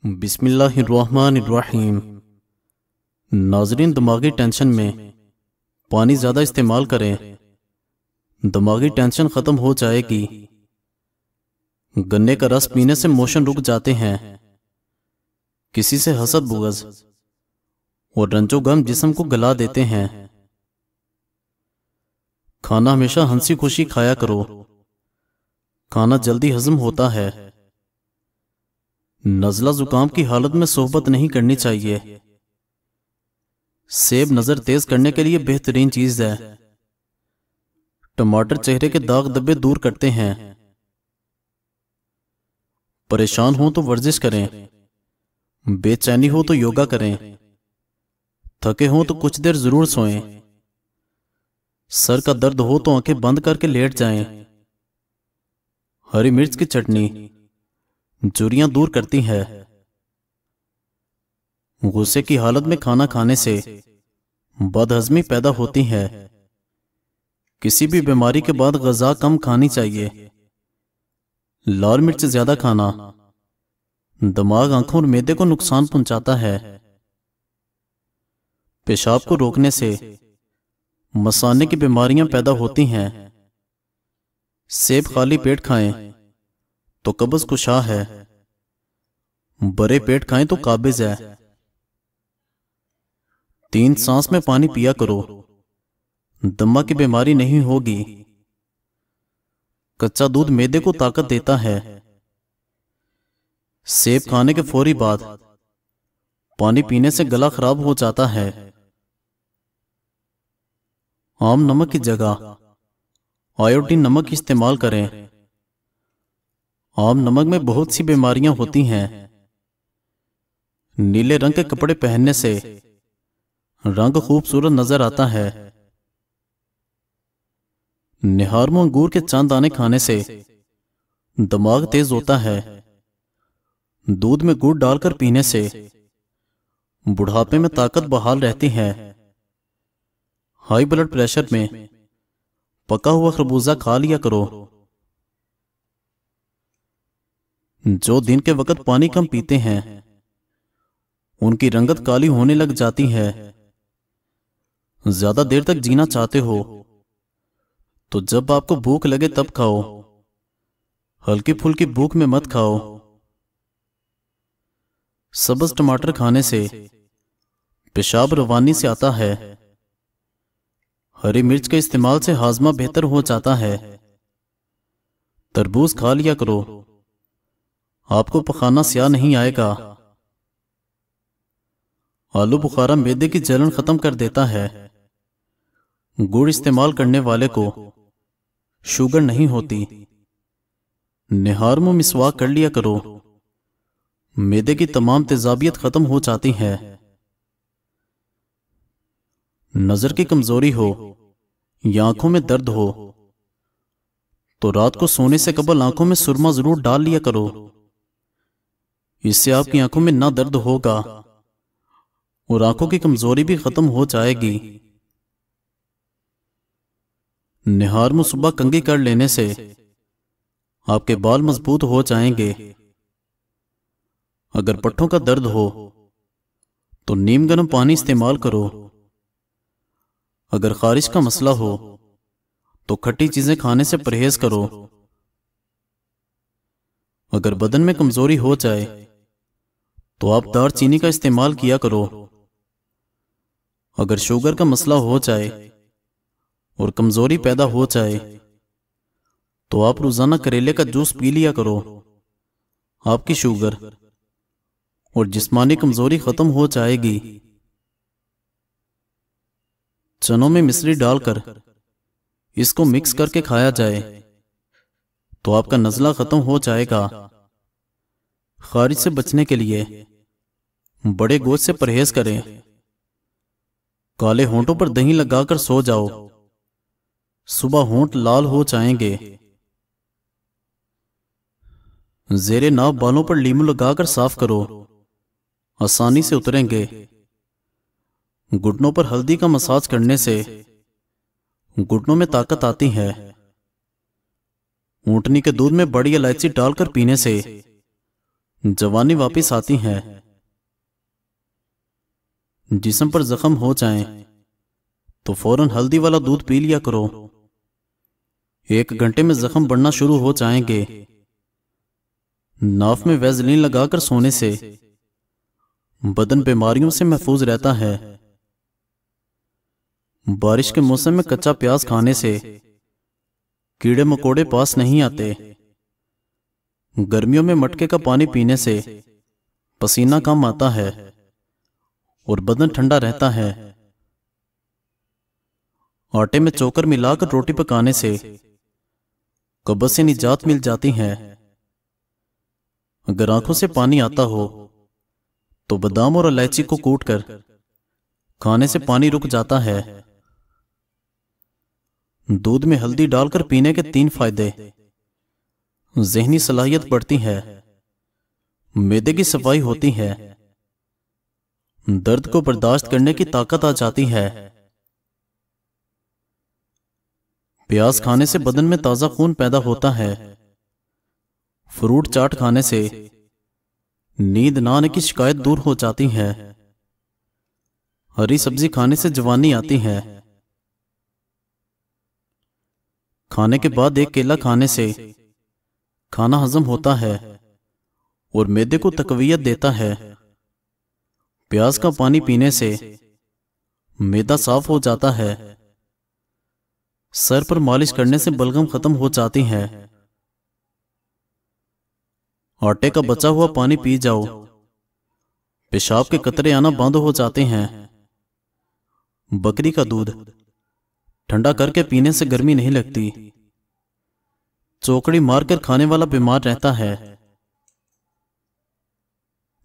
बिस्मिल्लाहिर्रहमानिर्रहीम। नाजरीन, दिमागी टेंशन में पानी ज़्यादा इस्तेमाल करें, दिमागी टेंशन ख़त्म हो जाएगी। गन्ने का रस पीने से मोशन रुक जाते हैं। किसी से हसद बुग़्ज़ और रंजो गम जिस्म को गला देते हैं। खाना हमेशा हंसी खुशी खाया करो, खाना जल्दी हजम होता है। नज़ला जुकाम की हालत में सोहबत नहीं करनी चाहिए। सेब नजर तेज करने के लिए बेहतरीन चीज है। टमाटर चेहरे के दाग धब्बे दूर करते हैं। परेशान हो तो वर्जिश करें, बेचैनी हो तो योगा करें, थके हो तो कुछ देर जरूर सोएं। सर का दर्द हो तो आंखें बंद करके लेट जाएं। हरी मिर्च की चटनी झुर्रियां दूर करती है। गुस्से की हालत में खाना खाने से बदहजमी पैदा होती है। किसी भी बीमारी के बाद ग़िज़ा कम खानी चाहिए। लाल मिर्च ज्यादा खाना दिमाग, आंखों और मैदे को नुकसान पहुंचाता है। पेशाब को रोकने से मसाने की बीमारियां पैदा होती हैं। सेब खाली पेट खाएं तो कब्ज़ कुशा है, बड़े पेट खाएं तो काबिज है। 3 सांस में पानी पिया करो, दमा की बीमारी नहीं होगी। कच्चा दूध मैदे को ताकत देता है। सेब खाने के फौरी बाद पानी पीने से गला खराब हो जाता है। आम नमक की जगह आयोडीन नमक इस्तेमाल करें। आम नमक में बहुत सी बीमारियां होती हैं। नीले रंग के कपड़े पहनने से रंग खूबसूरत नजर आता है। निहारमो अंगूर के चंद दाने खाने से दिमाग तेज होता है। दूध में गुड़ डालकर पीने से बुढ़ापे में ताकत बहाल रहती है। हाई ब्लड प्रेशर में पका हुआ खरबूजा खा लिया करो। जो दिन के वक्त पानी कम पीते हैं उनकी रंगत काली होने लग जाती है। ज्यादा देर तक जीना चाहते हो तो जब आपको भूख लगे तब खाओ, हल्की फुल्की भूख में मत खाओ। सब्ज टमाटर खाने से पेशाब रवानी से आता है। हरी मिर्च के इस्तेमाल से हाजमा बेहतर हो जाता है। तरबूज खा लिया करो, आपको पखाना स्याह नहीं आएगा। आलू बुखारा मैदे की जलन खत्म कर देता है। गुड़ इस्तेमाल करने वाले को शुगर नहीं होती। निहार मुंह मिसवाक कर लिया करो, मैदे की तमाम तेजाबियत खत्म हो जाती है। नजर की कमजोरी हो या आंखों में दर्द हो तो रात को सोने से कबल आंखों में सुरमा जरूर डाल लिया करो। इससे आपकी आंखों में ना दर्द होगा और आंखों की कमजोरी भी खत्म हो जाएगी। निहार मुंह सुबह कंघी कर लेने से आपके बाल मजबूत हो जाएंगे। अगर पट्टों का दर्द हो तो नीम गर्म पानी इस्तेमाल करो। अगर खारिश का मसला हो तो खट्टी चीजें खाने से परहेज करो। अगर बदन में कमजोरी हो जाए तो आप दालचीनी का इस्तेमाल किया करो। अगर शुगर का मसला हो जाए और कमजोरी पैदा हो जाए तो आप रोजाना करेले का जूस पी लिया करो। आपकी शुगर और जिस्मानी कमजोरी खत्म हो जाएगी। चनों में मिश्री डालकर इसको मिक्स करके खाया जाए तो आपका नज़ला खत्म हो जाएगा। खारिज से बचने के लिए बड़े गोश्त से परहेज करें। काले होंठों पर दही लगाकर सो जाओ, सुबह होंठ लाल हो जाएंगे। जेरे नाव बालों पर लीमू लगाकर साफ करो, आसानी से उतरेंगे। घुटनों पर हल्दी का मसाज करने से घुटनों में ताकत आती है। ऊंटनी के दूध में बड़ी इलायची डालकर पीने से जवानी वापस आती है। जिस्म पर जख्म हो जाए तो फौरन हल्दी वाला दूध पी लिया करो। 1 घंटे में जख्म बढ़ना शुरू हो जाएंगे। नाफ में वैसलीन लगाकर सोने से बदन बीमारियों से महफूज रहता है। बारिश के मौसम में कच्चा प्याज खाने से कीड़े मकोड़े पास नहीं आते। गर्मियों में मटके का पानी पीने से पसीना कम आता है और बदन ठंडा रहता है। आटे में चोकर मिलाकर रोटी पकाने से कब्ज से निजात मिल जाती है। अगर आंखों से पानी आता हो तो बादाम और इलायची को कूटकर खाने से पानी रुक जाता है। दूध में हल्दी डालकर पीने के 3 फायदे। ज़हनी सलाहियत बढ़ती है, मैदे की सफाई होती है, दर्द को बर्दाश्त करने की ताकत आ जाती है। प्याज खाने से बदन में ताजा खून पैदा होता है। फ्रूट चाट खाने से नींद ना आने की शिकायत दूर हो जाती है। हरी सब्जी खाने से जवानी आती है। खाने के बाद 1 केला खाने से खाना हजम होता है और मैदे को तकवीयत देता है। प्याज का पानी पीने से मैदा साफ हो जाता है। सर पर मालिश करने से बलगम खत्म हो जाती है। आटे का बचा हुआ पानी पी जाओ, पेशाब के कतरे आना बंद हो जाते हैं। बकरी का दूध ठंडा करके पीने से गर्मी नहीं लगती। चौकड़ी मारकर खाने वाला बीमार रहता है।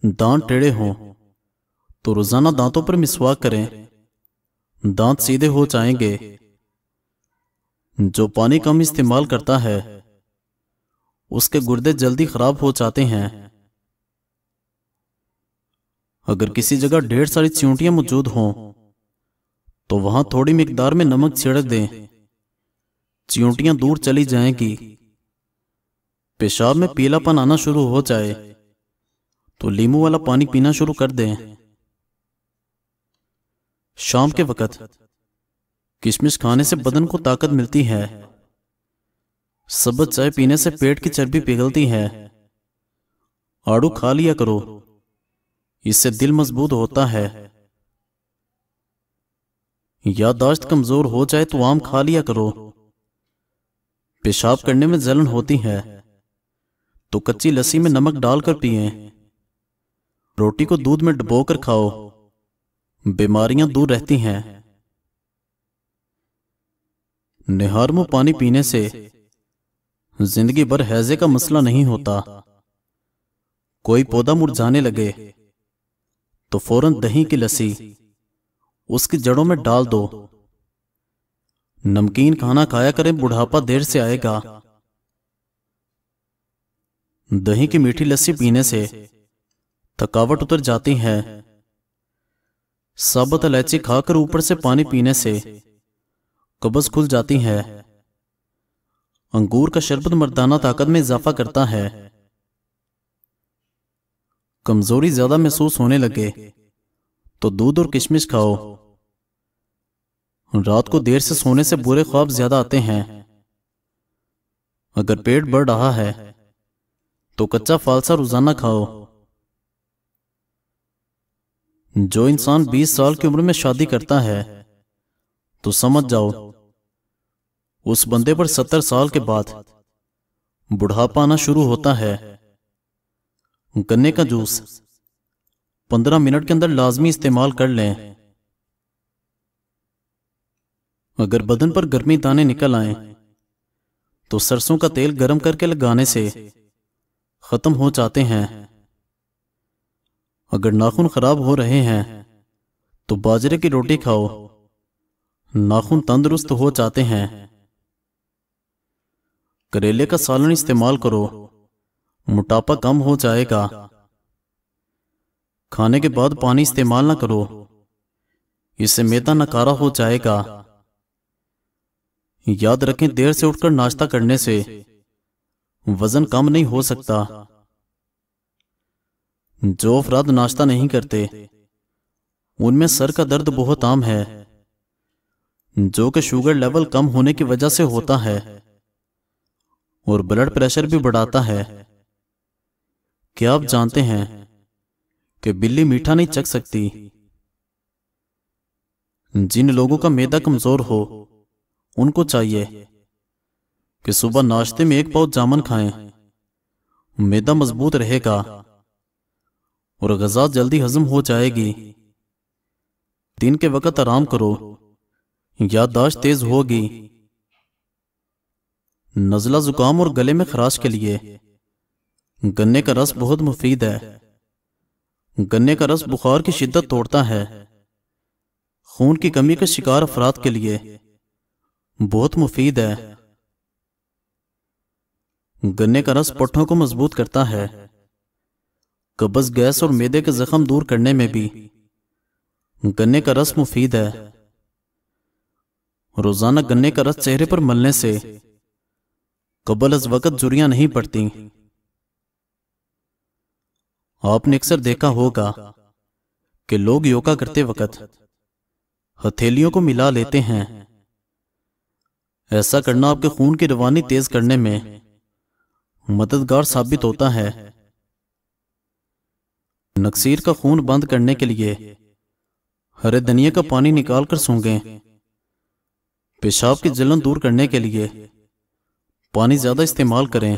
दांत टेढ़े हों तो रोजाना दांतों पर मिसवाक करें, दांत सीधे हो जाएंगे। जो पानी कम इस्तेमाल करता है उसके गुर्दे जल्दी खराब हो जाते हैं। अगर किसी जगह ढेर सारी चींटियां मौजूद हों तो वहां थोड़ी मिकदार में नमक छिड़क दें, चींटियां दूर चली जाएंगी। पेशाब में पीलापन आना शुरू हो जाए तो नींबू वाला पानी पीना शुरू कर दें। शाम के वक्त किशमिश खाने से बदन को ताकत मिलती है। सब्ज चाय पीने से पेट की चर्बी पिघलती है। आड़ू खा लिया करो, इससे दिल मजबूत होता है। याददाश्त कमजोर हो जाए तो आम खा लिया करो। पेशाब करने में जलन होती है तो कच्ची लस्सी में नमक डालकर पिएं। रोटी को दूध में डुबोकर खाओ, बीमारियां दूर रहती हैं। निहारमो पानी पीने से जिंदगी भर हैजे का मसला नहीं होता। कोई पौधा मुरझाने लगे तो फौरन दही की लस्सी उसकी जड़ों में डाल दो। नमकीन खाना खाया करें, बुढ़ापा देर से आएगा। दही की मीठी लस्सी पीने से थकावट उतर जाती है। साबुत इलायची खाकर ऊपर से पानी पीने से कब्ज खुल जाती है। अंगूर का शरबत मर्दाना ताकत में इजाफा करता है। कमजोरी ज्यादा महसूस होने लगे तो दूध और किशमिश खाओ। रात को देर से सोने से बुरे ख्वाब ज्यादा आते हैं। अगर पेट बढ़ रहा है तो कच्चा फालसा रोजाना खाओ। जो इंसान 20 साल की उम्र में शादी करता है तो समझ जाओ उस बंदे पर 70 साल के बाद बुढ़ापा आना शुरू होता है। गन्ने का जूस 15 मिनट के अंदर लाजमी इस्तेमाल कर लें। अगर बदन पर गर्मी दाने निकल आए तो सरसों का तेल गर्म करके लगाने से खत्म हो जाते हैं। अगर नाखून खराब हो रहे हैं तो बाजरे की रोटी खाओ, नाखून तंदुरुस्त हो जाते हैं। करेले का सालन इस्तेमाल करो, मोटापा कम हो जाएगा। खाने के बाद पानी इस्तेमाल ना करो, इससे मैदा नकारा हो जाएगा। याद रखें, देर से उठकर नाश्ता करने से वजन कम नहीं हो सकता। जो अफराद नाश्ता नहीं करते उनमें सर का दर्द बहुत आम है, जो कि शुगर लेवल कम होने की वजह से होता है और ब्लड प्रेशर भी बढ़ाता है। क्या आप जानते हैं कि बिल्ली मीठा नहीं चख सकती? जिन लोगों का मैदा कमजोर हो उनको चाहिए कि सुबह नाश्ते में एक पाव जामुन खाएं। मैदा मजबूत रहेगा और ग़िज़ा जल्दी हजम हो जाएगी। दिन के वक्त आराम करो, याददाश्त तेज होगी। नज़ला जुकाम और गले में खराश के लिए गन्ने का रस बहुत मुफीद है। गन्ने का रस बुखार की शिद्दत तोड़ता है। खून की कमी के शिकार अफराद के लिए बहुत मुफीद है। गन्ने का रस पट्टों को मजबूत करता है। कब्ज, गैस और मैदे के जख्म दूर करने में भी गन्ने का रस मुफीद है। रोजाना गन्ने का रस चेहरे पर मलने से कबल अज वक्त जुर्रियां नहीं पड़ती। आपने अक्सर देखा होगा कि लोग योगा करते वक्त हथेलियों को मिला लेते हैं। ऐसा करना आपके खून की रवानी तेज करने में मददगार साबित होता है। नक्सीर का खून बंद करने के लिए हरे धनिया का पानी निकालकर सूंघें। पेशाब की जलन दूर करने के लिए पानी ज्यादा इस्तेमाल करें।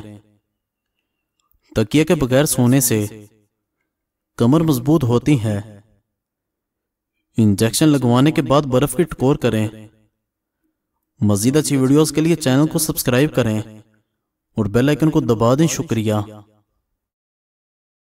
तकिए के बगैर सोने से कमर मजबूत होती है। इंजेक्शन लगवाने के बाद बर्फ की टकोर करें। मजीद अच्छी वीडियोस के लिए चैनल को सब्सक्राइब करें और बेल आइकन को दबा दें। शुक्रिया।